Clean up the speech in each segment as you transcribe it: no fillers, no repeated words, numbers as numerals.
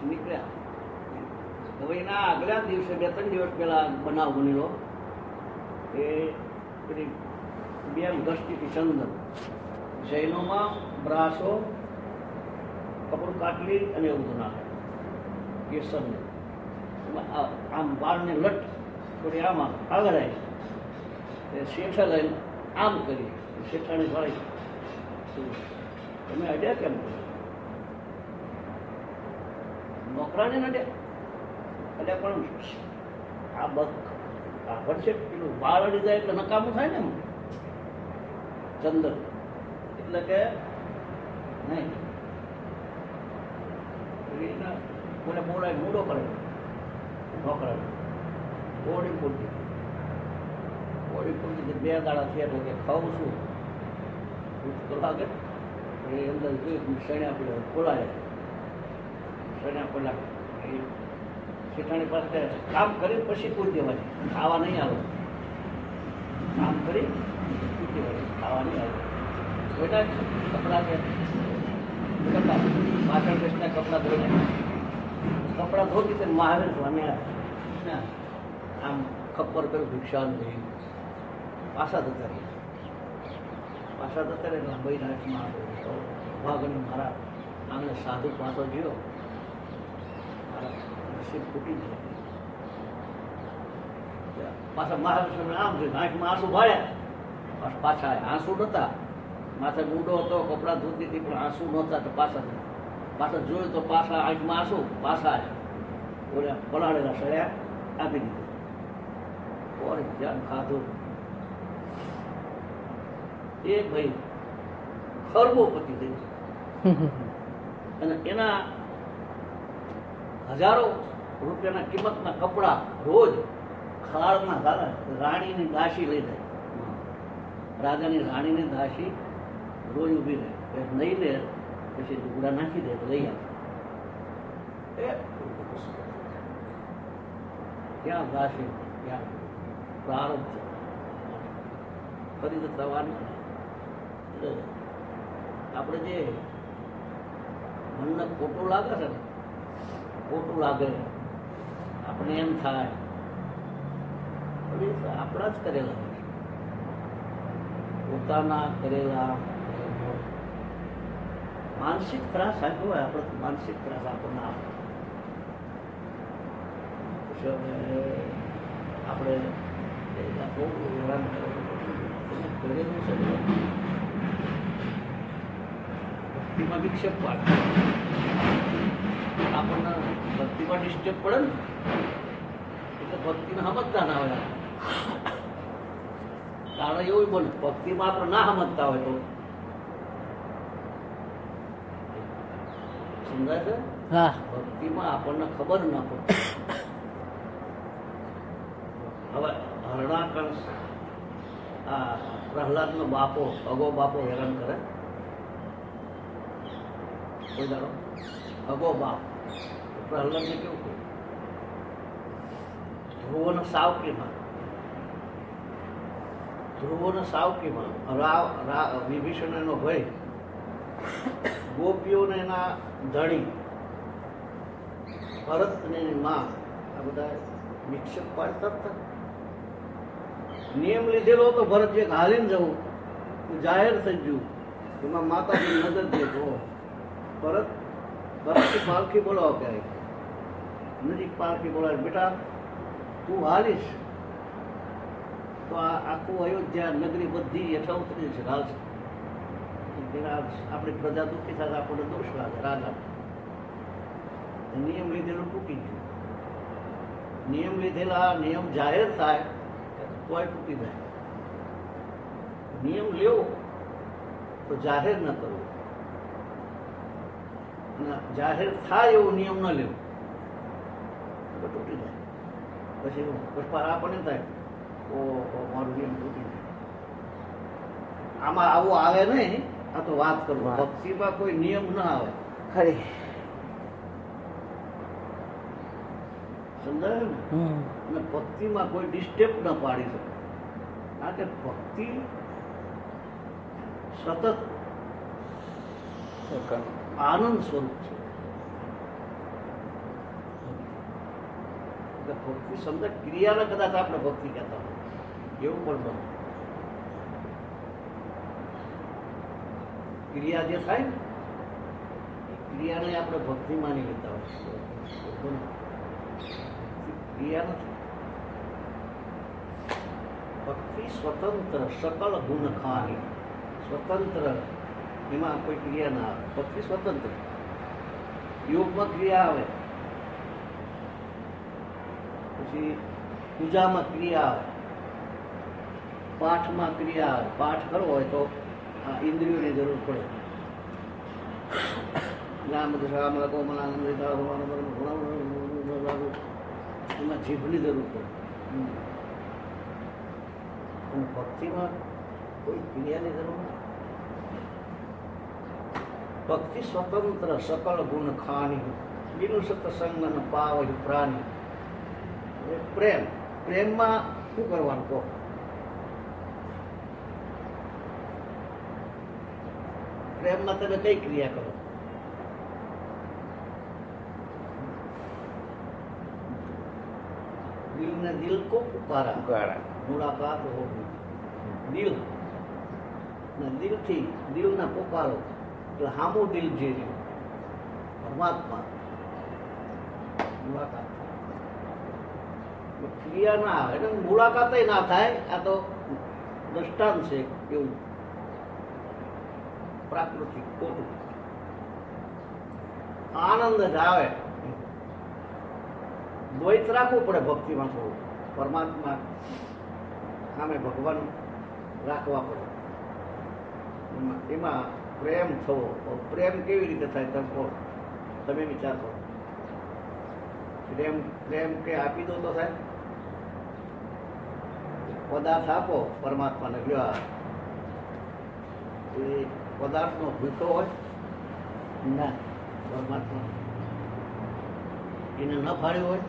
નીકળ્યા. હવે એના આગલા દિવસે 2-3 દિવસ પહેલા બનાવ બનેલો એ પેલી બેન દ્રષ્ટિથી ચંદન જૈનોમાં બ્રાસો કપડું કાટલી અને એવું બધું નાખે કેસરને આમ બાળને લટ થોડી આમાં આગળ આવી શેઠે લઈને આમ કરી શેઠાણી વાળી તમે અડ્યા કેમ નોકરાને નડ્યા એટલે પણ આ કાપડ છે પેલું વાળ અડી જાય એટલે નકામું થાય ને એમ ચંદન એટલે કે નહીં કોને બોલાય મૂડો કરે નોકરા બોડી પૂરતી 2 દાડા થયા એટલે કે ખાવું શું તો લાગે એ અંદર જોયું શણ્યા પેલા ખોલાય શણ્યા પેલા એ શેઠાણી પાસે કામ કરી પછી પૂરી દેવાની ખાવા નહીં આવે કામ કરી પૂરી દેવાની ખાવા નહીં આવે બેટા કપડાં કે કપડાં પાછળ બેસના કપડાં ધોઈને કપડાં ધોતી તે મહાવીર સ્વામી આમ ખપ્પર કર્યું ભિક્ષાન થઈ પાછા જતા રહ્યા ભાઈ નાચમાં ભાગણી મારા આમને સાધુ પાછો ગયો મારા નસીબ ફૂટી જાય પાછા મહાવીર સ્વામી આમ થયું આંખમાં આંસુ ભાળ્યા પાછા આંસુ નહોતા માથે મૂડો હતો કપડાં ધોતી હતી પણ આંસુ નહોતા તો પાછા જોયું તો પાછા આંખમાં આંસુ પાછા ઓલા પલાળેલા સળ્યા આપી દીધું કોણ ધ્યાન ખાધું એ ભાઈ ખરબોપતિ થઈ અને એના હજારો રૂપિયાના કિંમતના કપડા રોજ ખાળમાં ગાળે રાણીની દાસી લઈ જાય રાજાની રાણીની દાસી રોજ ઊભી રહે નહીં લે પછી લુગડા નાખી દે લઈ આવે ક્યાં દાસી ક્યાં પ્રારંભ છે ફરી તો થવાનું આપણે જે મનને ખોટું લાગે છે ને ખોટું લાગે આપણે એમ થાય આપણા જ કરેલા પોતાના કરેલા માનસિક ત્રાસ આપ્યો હોય આપણે માનસિક ત્રાસ આપણને આપણે કરેલું છે ભક્તિમાં વિક્ષેપ પાડે આપણને ભક્તિમાં ડિસ્ટર્બ પડે ને એટલે ભક્તિને સમજતા ના હોય કારણ એવું બને ભક્તિમાં આપણે ના સમજતા હોય તો સમજાય છે ભક્તિમાં આપણને ખબર ના પડે હવે હરણાકંસ આ પ્રહલાદનો બાપો અગો બાપો હેરાન કરે કોઈ દાડો અગો બાપ પ્રહલાદને કેવું કહ્યું ધ્રુવને સાવકીમાં વિભીષણ એનો ભય ગોપીઓને એના ધણી ભરત અને એની માં આ બધા વિક્ષેપ પાડતા હતા નિયમ લીધેલો હતો ભરત જે હાલીને જવું જાહેર થઈ ગયું એમાં માતાજી નજર દેતો ભરતની પાલખી બોલાવો ક્યારેક નજીક પાલખી બોલાવે બેટા તું હાલીશ તો આ આખું અયોધ્યા નગરી બધી હેઠળ ઉતરી છે હાલ આપણી પ્રજા દુઃખી થાય આપણને દોષ લાગે રાજા નિયમ લીધેલું તૂટી ગયું નિયમ લીધેલા નિયમ જાહેર થાય તોય તૂટી જાય નિયમ લેવો તો જાહેર ન કરવો અને જાહેર થાય એવો નિયમ ન લેવો તો તૂટી જાય પછી આપણને થાય ઓ મારું નિયમ તૂટી જાય આમાં આવું આવે નહીં આ તો વાત કરું ભક્તિમાં કોઈ નિયમ ના આવે ખરી સમજાય ને અને ભક્તિમાં કોઈ ડિસ્ટર્બ ન પાડી શકે કારણ કે ભક્તિ સતત આનંદ સ્વરૂપ છે. ભક્તિ શબ્દ ક્રિયાને કદાચ આપણે ભક્તિ કહેતા હોય એવું પણ બને. ક્રિયા જે થાય ને એ ક્રિયાને આપણે ભક્તિ માની લેતા હોય. ક્રિયા નથી. ભક્તિ સ્વતંત્ર સકલ ગુણ ખાની. સ્વતંત્ર એમાં કોઈ ક્રિયા ના આવે. ભક્તિ સ્વતંત્ર. યોગમાં ક્રિયા આવે, પછી પૂજામાં ક્રિયા આવે, પાઠમાં ક્રિયા આવે. પાઠ કરવો હોય તો ઇન્દ્રિયોની જરૂર પડે. એમાં જીભની જરૂર પડે. અને ભક્તિમાં કોઈ ક્રિયાની જરૂર નથી. ભક્તિ સ્વતંત્ર સકલ ગુણ ખાની બિનુ સત્સંગ પાવ પ્રાણી. પ્રેમ, પ્રેમમાં શું કરવાનું કહો? પ્રેમમાં તમે કઈ ક્રિયા કરો? દિલ ને દિલ કો પુકારા, મુલાકાત હોવી. દિલ ને દિલથી દિલને પુકારો એટલે હામું દિલ જે રહ્યું પરમાત્મા મુલાકાત. ક્રિયા ના આવે એટલે મુલાકાત ના થાય. આ તો દ્રષ્ટાંત છે એવું પ્રાકૃતિક ખોટું. આનંદ જ આવે. દ્વૈત રાખવું પડે ભક્તિમાં. થોડું પરમાત્મા સામે ભગવાન રાખવા પડે. એમાં પ્રેમ થવો. પ્રેમ કેવી રીતે થાય તમે વિચાર કરો. પ્રેમ કે આપી દો તો થાય? પદાર્થ આપો પરમાત્માને, લ્યો એ પદાર્થનો ભૂખો હોય ના? પરમાત્મા એને ન ફાળ્યું હોય.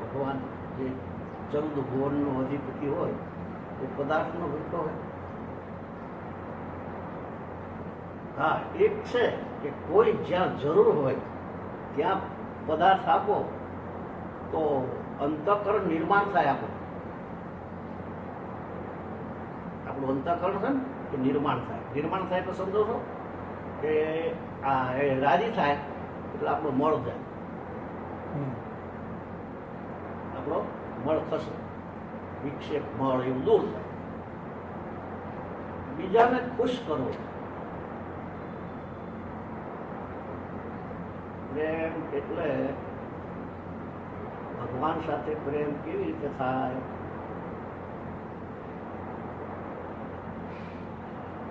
ભગવાન જે ચૌદ ભુવનનો અધિપતિ હોય એ પદાર્થનો ભૂખો હોય. હા, એક છે કે કોઈ જ્યાં જરૂર હોય ત્યાં પદાર્થ આપો તો અંતઃકરણ નિર્માણ થાય. આપણું અંતઃકરણ છે ને એ નિર્માણ થાય. નિર્માણ થાય તો સમજો છો કે આ રાજી થાય એટલે આપણો મળ જાય. આપણો મળ થશે, વિક્ષેપ મળ એવું દૂર થાય. બીજાને ખુશ કરવો. પ્રેમ એટલે ભગવાન સાથે પ્રેમ કેવી રીતે થાય?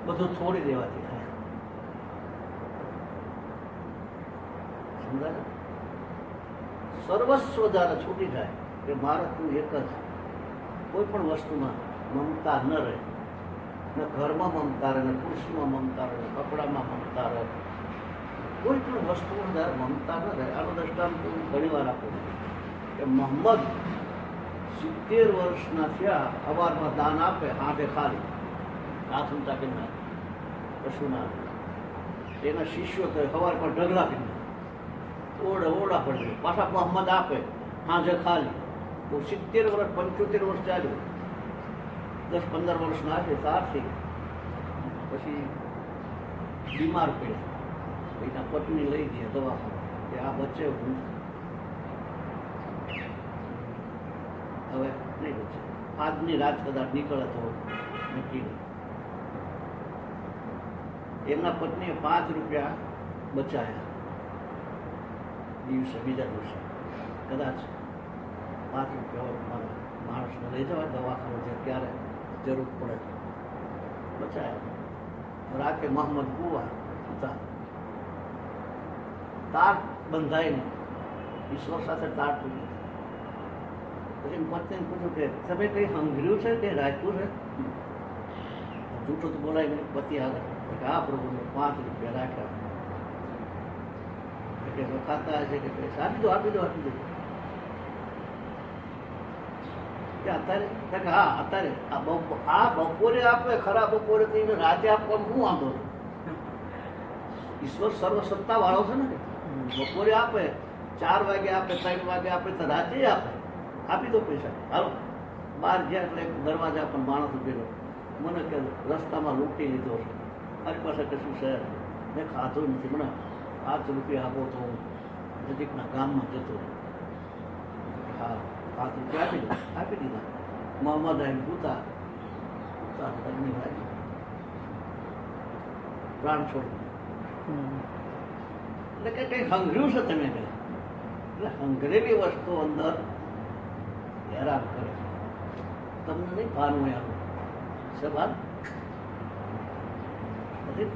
બધું છોડી દેવાથી થાય. સમજાય? સર્વસ્વ જ્યારે છૂટી જાય કે મારે તું એક જ. કોઈ પણ વસ્તુમાં મમતા ન રહે. ન ઘરમાં મમતા રહે, ન ખુરશીમાં મમતા રહે, કપડામાં મમતા રહે. કોઈ પણ વસ્તુમાં જ્યારે મમતા ન રહે. આનો દ્રષ્ટાંત હું ઘણી વાર આપું કે મોહમ્મદ 70 વર્ષના થયા, અવારમાં દાન આપે, હાથે ખાલી હાથ ઊંચા કરી નાખે કશુંના. એના શિષ્યો તો સવાર પર ઢગલા કરી નાખે, ઓરડા પડી. પાછા મોહમ્મદ આપે, હાજે ખાલી. તો 70 વર્ષ 75 વર્ષ ચાલ્યું. 10-15 વર્ષના છે ત્યારથી પછી બીમાર પડ્યા. એના પત્ની લઈ ગયા દવાખાને કે આ બચ્ચે હું હવે નહીં બચે. આજની રાત કદાચ નીકળે તો નક્કી નહીં. એમના પત્નીએ 5 રૂપિયા બચાયા દિવસે, બીજા દિવસે કદાચ 5 રૂપિયા માણસને લઈ જવાય દવાખાને છે ત્યારે જરૂર પડે બચાયા. રાતે મોહમ્મદ કુવા હતા, તાર બંધાઈને ઈશ્વર સાથે તાર તૂટી. પછી પત્નીને પૂછ્યું કે તમે કંઈ હંગર્યું છે કે રાખ્યું છે? જૂઠું તો બોલાય નહીં. પતિ આગળ આ પ્રભુને 5 રૂપિયા રાખ્યા. કે ખાતા હશે કે આપી દો. કે અત્યારે કે હા અત્યારે આ બપોરે આપે ખરા બપોરે તો એને રાતે આપવાનું શું વાંધો છે? ઈશ્વર સર્વસત્તા વાળો છે ને. બપોરે આપે, 4 વાગે આપે, 3 વાગે આપે, તો રાતે આપે. આપી દો પૈસા. હાલો બહાર ગયા એટલે દરવાજા પર માણસ ઉભેલો, મને કે રસ્તામાં લૂંટી લીધો છે, મારી પાસે કશું છે, મેં ખાધું નથી, મને 5 રૂપિયા આપો તો હું નજીકના ગામમાં જતો રહું. હા 5 રૂપિયા આપી દીધા. મોહમ્મદ આવીને પૂતા પ્રાણ છોડી. એટલે કે કંઈ હંગર્યું છે તમે કહે. એટલે હંગરેલી વસ્તુ અંદર હેરાન કરે. તમને નહીં ભાન હોય આનું છે ભાન નથી.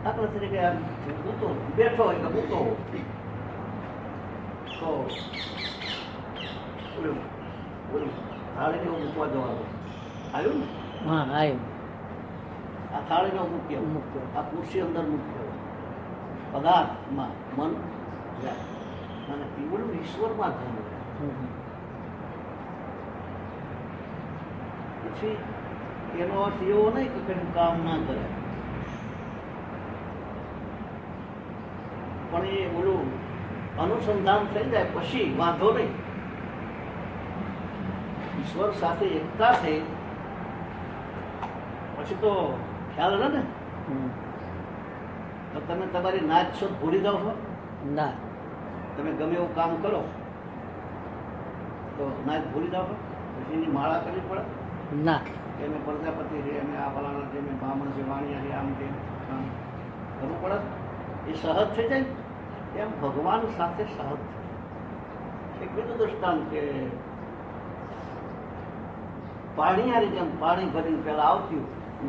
દાખલા તરીકે આમ મૂતો બેઠો હોય કે મૂતો તો ઓલું થાળીને હું મૂકવા જવાનું આવ્યું ને. હા આવ્યું. આ થાળીને મૂક્યો, આ ખુરશી અંદર મૂક્યો, પદાર્થમાં મન જાય અને પીવડું ઈશ્વરમાં ધન જાય. પછી એનો અર્થ એવો નહીં કે કઈ કામ ના કરે, પણ એ ઓલું અનુસંધાન થઈ જાય પછી વાંધો નહીં. ઈશ્વર સાથે એકતા થઈ પછી તો ખ્યાલ રહે ને. તો તમે તમારી નાચ શોધ ભૂલી જાઓ છો ના. તમે ગમે એવું કામ કરો તો નાચ ભૂલી જાઓ છો, પછી એની માળા કરવી પડે ના. કે અમે પ્રજાપતિ છે, અમે આ ફલાણા છે, અમે બ્રાહ્મણ છે, વાણિયા છે, આમ તેમ આમ કરવું પડે. એ સહજ થઈ જાય એમ ભગવાન સાથે સહજ થાય. એક બીજું દૃષ્ટાંત કે પાણીયારી જેમ પાણી ભરીને પેલા આવતી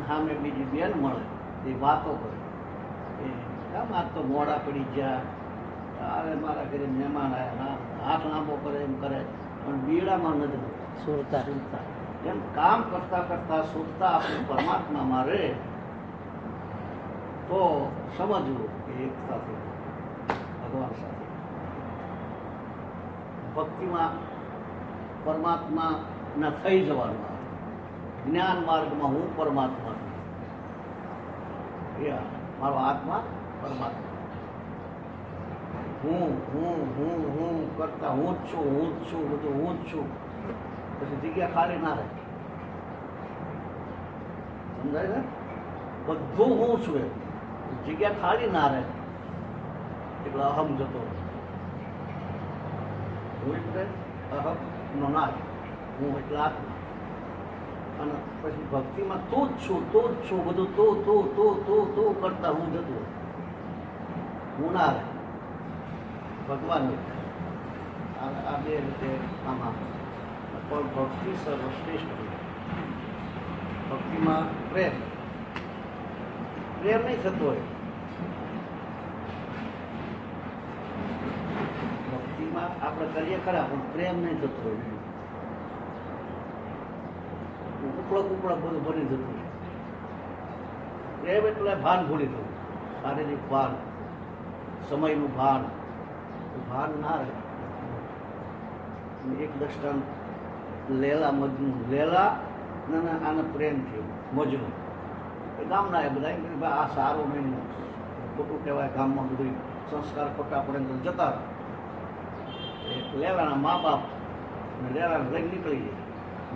સામે બીજી બેન મળે, એ વાતો કરે, એ કામ આજ તો મોડા પડી ગયા, અરે મારા ઘરે મહેમાન આવ્યા, હાથ લાંબો કરે એમ કરે, પણ બીડામાં નથી સુરતા. સુરતા. એમ કામ કરતા કરતા સુરતા આપણે પરમાત્મામાં રહે તો સમજવું કે એકતા થઈ ભગવાન સાથે. ભક્તિમાં પરમાત્માના થઈ જવાનું. જ્ઞાન માર્ગમાં હું પરમાત્મા છું, મારો આત્મા પરમાત્મા. હું હું હું હું કરતા હું જ છું, હું જ છું, બધું હું જ છું. પછી જગ્યા ખાલી ના રહે. સમજાય ને? બધું હું છું એ જગ્યા ખાલી ના રહે એટલે અહમ જતો. હું એટલે અહમ નો નાશ, હું એટલે આત્મા. અને પછી ભક્તિમાં તું જ છું, તું જ છું, બધું તું તું તું તું તું કરતા હું જતું, હું ના રહે. ભગવાન આ બે રીતે આમાં પણ ભક્તિ સર્વશ્રેષ્ઠ. ભક્તિમાં પ્રેમ નહીં થતો હોય. ભક્તિમાં આપણે કરીએ ખરા પણ પ્રેમ નહીં થતો હોય. ઉપળક બધું ભરી જતું હોય. પ્રેમ એટલે ભાન ભૂલી જવું, શારીરિક ભાન, સમયનું ભાન ના રહે. એક દ્રષ્ટાંત લેલા મજનુ. લેલા આને પ્રેમ થયો મજનુ. ગામના એ બધા આ સારું નહીં, ખોટું કહેવાય, ગામમાં બધું સંસ્કાર ખોટા પડે તો જતા. લેલાના મા બાપ લેલાને લઈને નીકળી જાય.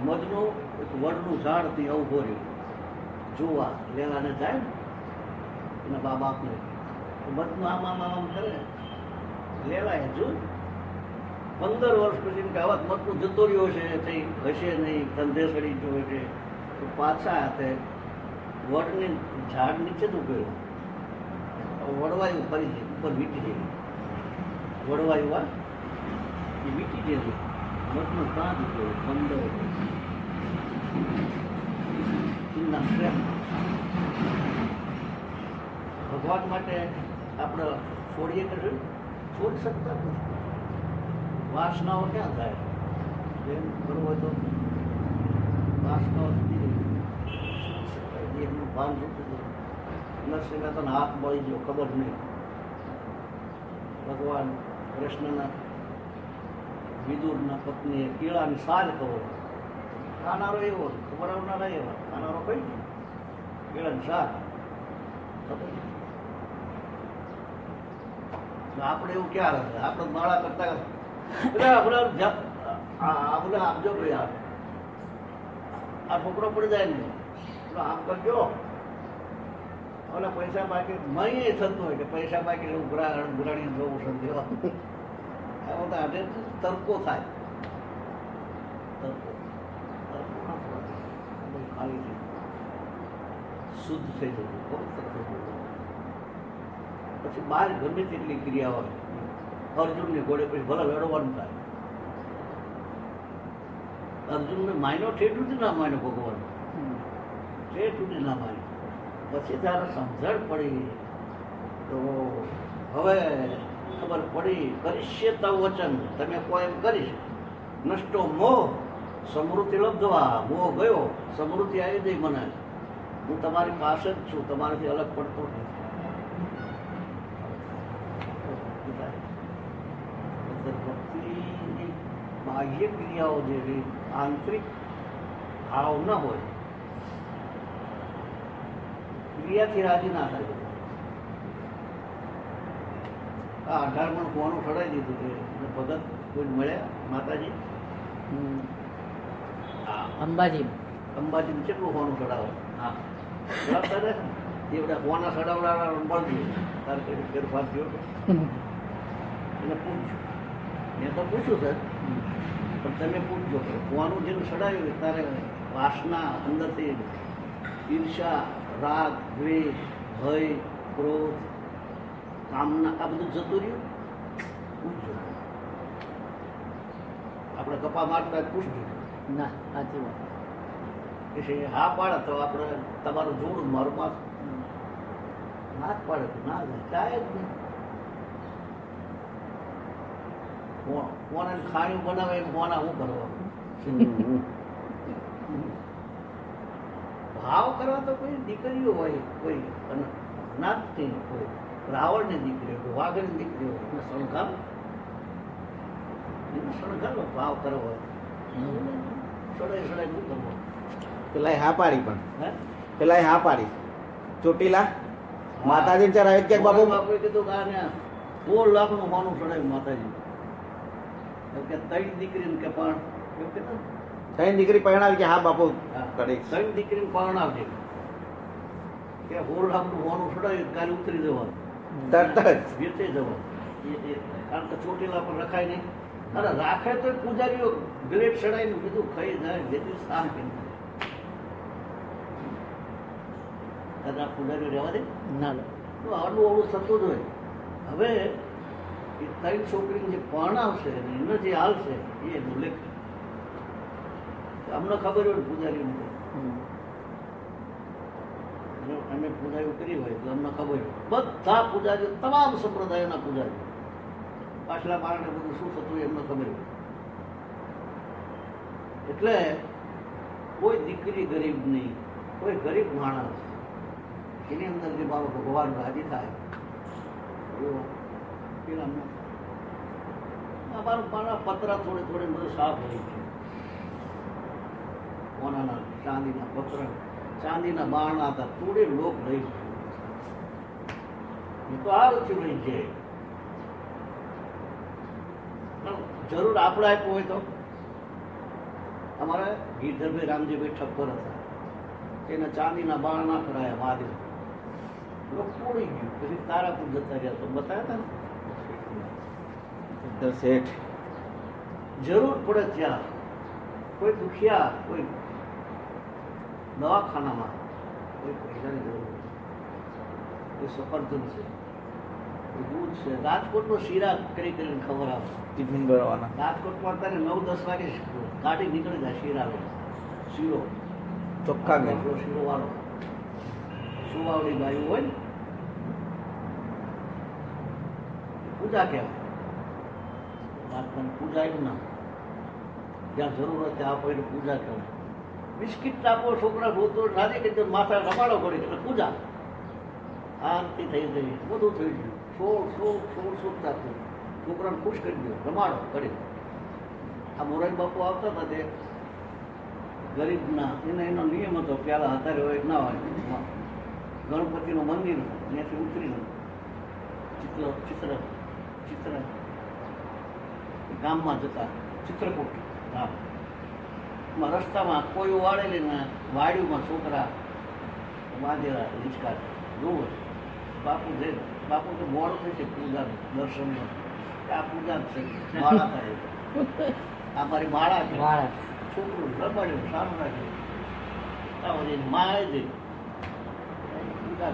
મજનુ એક વડનું ઝાડ થી ઊભો રહ્યો જોવા. લેલાને જાય ને એના બા બાપને, મજનુ આમ કરે. લેલાએ જોયું 15 વર્ષ પછી કે આવા મતનું જતો રહ્યો છે, કંઈ હશે નહીં, ધંધે સડી ગયો છે. તો પાછા હાથે વડની ઝાડ નીચે જ ઉભેલો. વડવાયું ફરી જાય ઉપર વીટી જાય. વડવાયું એ વીટી જાય. મતનું કાં જ ઉભેલો 15 વર્ષ. એમના પ્રેમ ભગવાન માટે આપણે છોડીએ કે છોડી શકતા નથી. વાસનાઓ ક્યાં થાય? જેમ કરવું હોય તો વાસનાઓ એમનું ભાન જોતું હતું. નરસિંહ તો હાથ બળી ગયો, ખબર નહીં. ભગવાન કૃષ્ણના વિદુરના પત્નીએ કેળાની સાજ કહો ખાનારો એવો ખવડાવનારા એવા ખાનારો કઈ નહીં કેળાની સાજ આપણે એવું ક્યાં હશે આપણે માળા કરતા બધા આપજો ભાઈ આ છોકરો પડી જાય ને આમ કરજો ઓલા પૈસા બાકી મય થતું હોય કે પૈસા બાકી ઉઘરાણી જવું છે દેવા આવો તો આજે તરકો થાય ખાલી થઈ શુદ્ધ થઈ જતું પવિત્ર થઈ જતું પછી બહાર ગમે તેટલી ક્રિયા હોય અર્જુનની ઘોડે પછી ભલે લડવાનું થાય અર્જુનને માયનો ઠેઠ સુધી ના માન્યો ભગવાન ઠેઠ સુધી ના માન્યો પછી ત્યારે સમજણ પડી તો હવે ખબર પડી કરીશે તવ વચન તમે કોઈ એમ કરીશ નષ્ટો મોહ સમૃદ્ધિ લબ્ધવા મોહ ગયો સમૃદ્ધિ આવી ગઈ મને હું તમારી પાસે જ છું તમારાથી અલગ પડતો નથી ભક્તિની બાહ્ય ક્રિયાઓ જેવી આંતરિક ભાવ ન હોય ક્રિયાથી રાજી ના થાય આ 18 મણ કોનું ચડાવી દીધું છે ભગત કોઈ મળ્યા માતાજી અંબાજી કેટલું હોનું ચડાવે હા ચડાવતા રહે ને એ બધા હોના ચડાવડાવડા મળતી તારે કઈ ફેરફાર થયો એને પૂછ્યું મેં તો પૂછ્યું સર પણ તમે પૂછજો કે હોનું જેને ચડાવ્યું તારે વાસના અંદરથી ઈર્ષા રાગ દ્વેષ ભય ક્રોધ કામના આ બધું જતું રહ્યું પૂછજો આપણે કપા મારતા પૂછજો ના સાચી વાત પછી હા પાડે તો આપણે તમારું જોડું મારું પાસ ના જ પાડે તો ના જાય જ નહીં કોને ખાણું બનાવે એમ કોના શું કરવા ભાવ કરવા તો કોઈ દીકરીઓ હોય કોઈ નાથની કોઈ રાવણની દીકરીઓ કોઈ વાઘની દીકરીઓ હોય શણગાર ભાવ કરવો હોય સડાઈ સડાઈ શું કરવો પેલા હા પાડી પણ હે પેલા હા પાડી ચોટીલા માતાજી ચરાવે કે બાપુ બાપુએ કીધું કે આને 16 લાખનું માનું ચડાવ્યું માતાજી કે 3 દીકરીને કે પણ એવું કીધું ત્રણ દીકરી પરણાવી કે હા બાપુ કરી 3 દીકરીને પરણાવજે કે 16 લાખનું માનું ચડાવ્યું કાલે ઉતરી જવાનું તરત જ વેચાઈ જવાનું કારણ કે ચોટીલા પર રખાય નહીં અરે રાખે તો પૂજારીઓ ગ્રેટ ચડાવીને બીજું ખાઈ જાય જેથી સ્થાન કેમ થાય પૂજારીઓ રહેવા દે ના લે તો આડું અવળું થતું જ હોય હવે એ 3 છોકરીને જે પરણાવશે અને એને જે હાલશે એ એનું લેખ અમને ખબર હોય પૂજારીઓને અમે પૂજારીઓ કરી હોય એટલે અમને ખબર હોય બધા પૂજારીઓ તમામ સંપ્રદાયોના પૂજારીઓ પાછલા બારણે બધું શું થતું એમને ખબર હોય એટલે કોઈ દીકરી ગરીબ નહીં કોઈ ગરીબ માણસ એની અંદર જે મારો ભગવાન રાજી થાય એવો પેલા અમારું મારા પતરા થોડે થોડે બધું સાફ હોય છે કોનાના ચાંદીના પતરા ચાંદીના બારણા હતા થોડે લોક રહી એ તો આ ઓછું રહી જાય જરૂર આપણે આપ્યું હોય તો અમારે ગીરધરભાઈ રામજીભાઈ ઠક્કર હતા એને ચાંદીના બારણા કરાયા મહાદેવ તોડી ગયું પછી તારાપુર જતા રહ્યા તો બતાવ્યા હતા ને શેઠ જરૂર પડે ત્યાં કોઈ દુખિયા કોઈ દવાખાનામાં કોઈ પૈસાની જરૂર કોઈ સફરજન છે કોઈ દૂધ છે રાજકોટનો શીરા કરીને ખબર આવે ટિફિન ભરવાના રાજકોટમાં અત્યારે 9-10 વાગે ગાડી નીકળી જાય શીરા લે શીરો ચોખ્ખા ગઈ આપણો શીરો વાળો સુવાવડી ગાયું હોય ને પૂજા કહેવાય પૂજા એવું ના જ્યાં જરૂર હોય ત્યાં આપો એટલે પૂજા કહેવાય બિસ્કિટ આપો છોકરા રોતો નાની કે માથા રમાડો પડી એટલે પૂજા આરતી થઈ ગઈ બધું થઈ ગયું 16 છોકરાને ખુશ કરી દો રમાડો કરી આ મોરારી બાપુ આવતા હતા તે ગરીબના એનો નિયમ હતો, પહેલાં અત્યારે હોય કે ના હોય, ગણપતિનું મંદિર ત્યાંથી ઉતરીને ચિત્ર ગામમાં જતા ચિત્રકૂટ ગામ રસ્તામાં કોઈ વાળેલી ને વાડીમાં છોકરા બાંધેલા હિંચકા જોવે બાપુ જઈને બાપુ તો મોડું થઈ છે પૂજા દર્શનનું, આ પૂજા જ છે, માળા થાય આ મારી માળા છે, છોકરું રમાડ્યું સારું રાખ્યું માળે જઈ પૂજા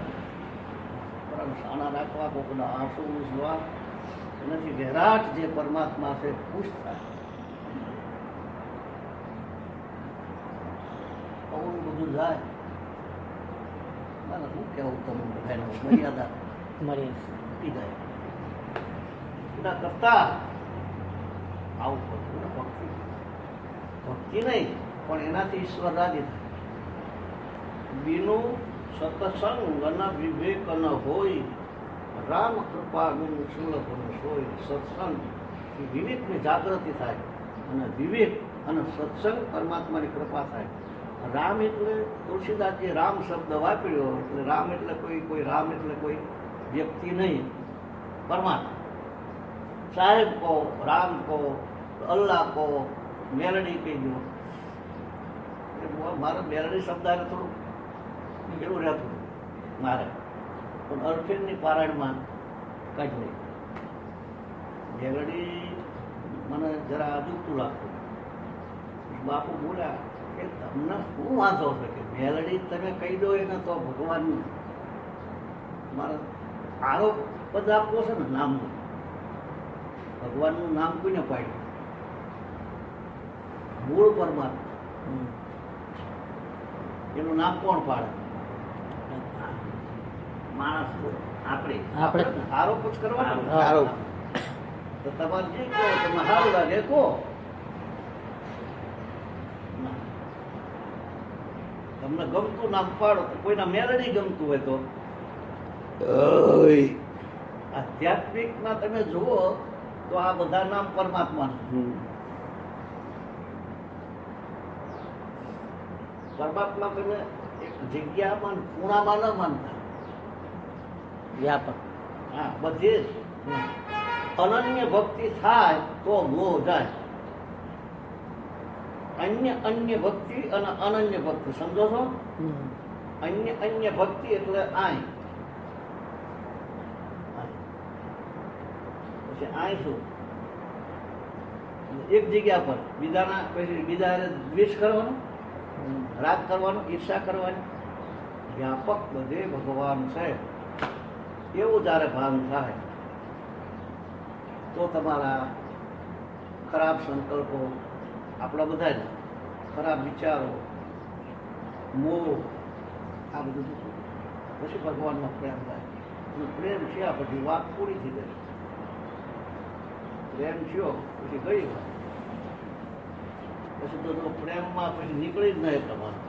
સાણા રાખવા કોકના આંસુ જોવા નથી, વિરાટ જે પરમાત્મા છે ખુશ થાય. આવું બધું જાય મને શું કેવું તમે બધાને મર્યાદા તૂટી જાય એના કરતા આવું બધું ભક્તિ ભક્તિ નહીં પણ એનાથી ઈશ્વર રાજી થાય. બીનું સત્સંગ અને વિવેક ન હોય, રામ કૃપા બિન સુલભ હોય. સત્સંગ વિવેકની જાગૃતિ થાય અને વિવેક અને સત્સંગ પરમાત્માની કૃપા થાય. રામ એટલે તુલસીદાસજીએ રામ શબ્દ વાપર્યો એટલે રામ એટલે કોઈ રામ એટલે કોઈ વ્યક્તિ નહીં, પરમાત્મા. સાહેબ કહો, રામ કહો, અલ્લાહ કહો, મેલડી કહી દો. મારે મેલડી શબ્દ થોડું એવું રહેતું મારે, પણ અર્થિનની પારાયણમાં કાઢી લઈ મેલડી મને જરા અજુકતું લાગતું. બાપુ બોલ્યા કે તમને શું વાંધો છે કે મેલડી તમે કહી દો એને તો ભગવાનનું મારે આરોપ પદ આપવો છે ને નામનું. ભગવાનનું નામ કોઈને પાડ્યું? મૂળ પરમાત્મા, એનું નામ કોણ પાડે? માણસ. આપણે આરોપ જ કરવાનો. આરોપ તો તમારે જે કહો તમને સારું લાગે કહો. તમને ગમતું નામ પાડો. કોઈના મેલડી ગમતું હોય તો આધ્યાત્મિકમાં તમે જુઓ તો આ બધા નામ પરમાત્માના. પરમાત્મા તમે એક જગ્યામાં ખૂણામાં ન માનતા, વ્યાપક. હા બધે જ. અનન્ય ભક્તિ થાય તો મોહ જાય. અન્ય ભક્તિ અને અનન્ય ભક્તિ સમજો છો? અન્ય ભક્તિ એટલે આય. પછી આય શું? એક જગ્યા પર બીજાના પછી બીજા દ્વેષ કરવાનો, રાગ કરવાનો, ઈર્ષા કરવાની. વ્યાપક બધે ભગવાન છે એવું જ્યારે ભાન થાય તો તમારા ખરાબ સંકલ્પો, આપણા બધા ખરાબ વિચારો, મોહ, આ બધું પછી ભગવાનનો પ્રેમ થાય. પ્રેમ થયા પછી વાત પૂરી થઈ જાય. પ્રેમ થયો પછી ગઈ વાત. પછી તો પ્રેમમાં પછી નીકળી જ નહીં તમારે,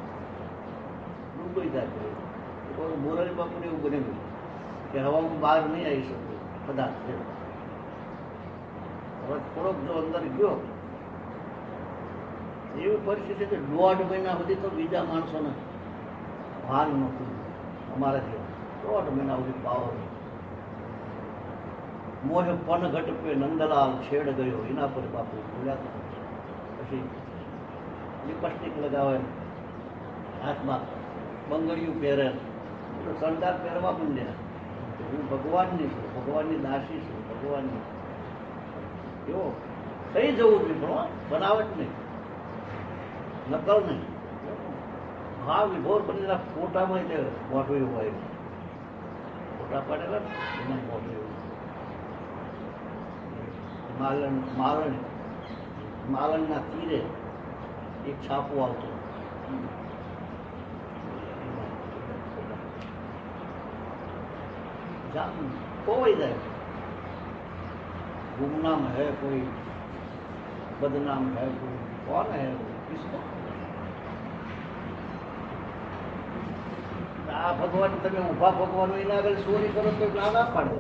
ડૂબાઈ જાય. મોરારી બાપુને એવું બનેલું કે હવે હું બહાર નહીં આવી શકું કદાચ. હવે થોડોક જો અંદર ગયો એવી પરિસ્થિતિ કે 1.5 મહિના સુધી તો બીજા માણસોને ભાન નહોતું. અમારે જેવા 1.5 મહિના સુધી પાવર. મોહે પન ઘટપે નંદલાલ છેડ ગયો એના પર બાપુ બોલ્યા. પછી લિપસ્ટિક લગાવે, હાથમાં બંગડીયું પહેરે, શણગાર પહેરવા માંડ્યા. હું ભગવાનની છું, ભગવાનની દાસી છું, ભગવાનની. એવો થઈ જવું જોઈએ પણ બનાવટ નહીં, નકલ નહીં. હા વિભોર બનેલા ફોટામાં તે મોટું એવું હોય, ફોટા પાડેલા એમાં મોટું એવું. માલણના તીરે એક છાપું આવતું. ખોવાઈ જાય. गुमनाम है कोई, बदनाम है कोई, कौन है किसको? આ ભગવાન તમે ઊભા ભગવાન એના આગળ ચોરી કરો તો ના ના પાડે.